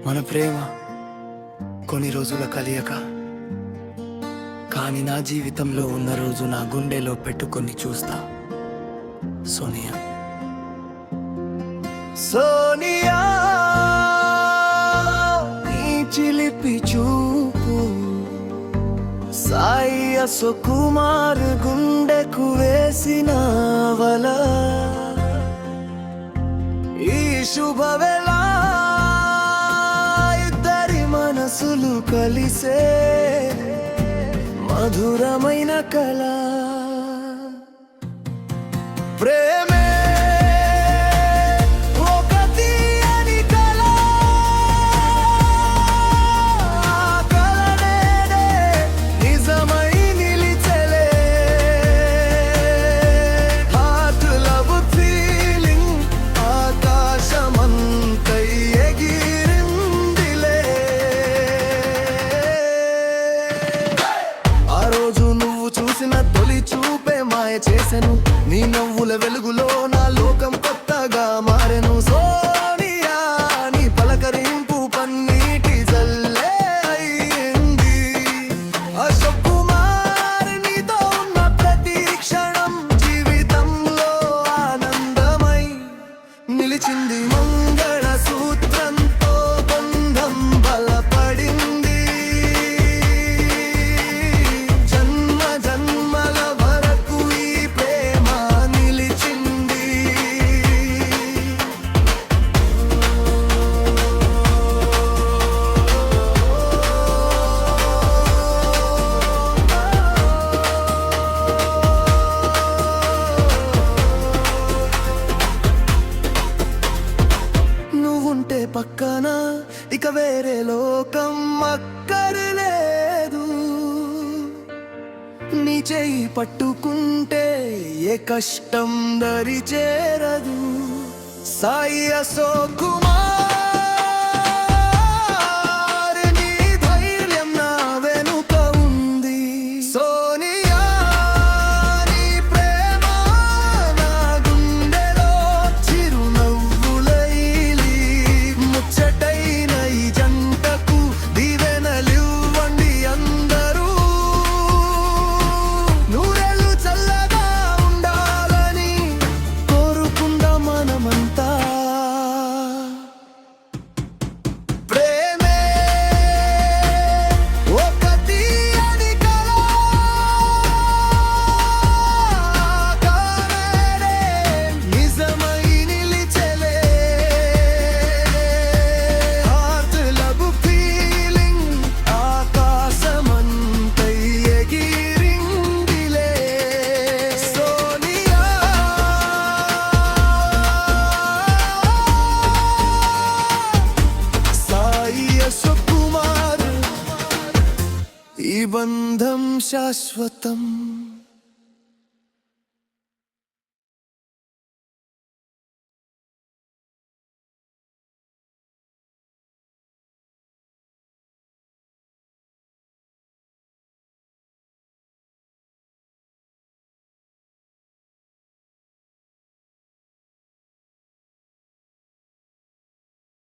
మన ప్రేమ కొన్ని రోజుల కలియక, కానీ నా జీవితంలో ఉన్న రోజు నా గుండెలో పెట్టుకొని చూస్తా. సోనియా, సోనియా, నీ చిలిపి చూపు సాయి సుకుమార్ గుండెకు వేసిన వల. ఈ శుభవేళ ఇద్దరి మనసులు కలిసే మధురమైన కళ. ప్రేమే ఒక తీయని కళ, కళ నేడే నిజమై నిలిచెలే. హార్ట్ లవ్ ఫీలింగ్ ఆకాశమంతై ఎగిరిందిలే. ఆ రోజు నువ్వు చూసిన తొలి చూపే మాయ చేసెను, నీ నవ్వుల వెలుగులో నా లోకం కొత్తగా మారెను. సోనియా, నీ పలకరింపు పన్నీటి జల్లే అయింది. అశోక్ కుమార్, నీతో ఉన్న ప్రతి క్షణం జీవితంలో ఆనందమై నిలిచింది. మంగళ సూత్రంతో బంధం బలపడింది. జన్మ జన్మల వరకు ఈ ప్రేమ నిలిచింది. నువ్వుంటే పక్కన ఇక వేరే లోకం అక్కర్లేదు. నీ చేయి పట్టుకుంటే ఏ కష్టం దరి చేరదు. సాయి అశోక్ కుమార్, నీ ధైర్యం నా వెనుక ఉంది. సోనియా, నీ ప్రేమ నా గుండెలో చిరునవ్వులైలి. ముచ్చటైన ఈ జంటకు దీవెనలివ్వండి అందరూ. నూరేళ్ళు చల్లగా ఉండాలని కోరుకుందాం మనమంతా. ప్రేమే ఒక తీయని కళ, కలనే నిజమై నిలిచెలే. హార్ట్ లవ్ ఫీలింగ్ ఆకాశమంతై ఎగిరిందిలే. సోనియా, సాయి అశోక్ కుమార్, ఈ బంధం శాశ్వతం.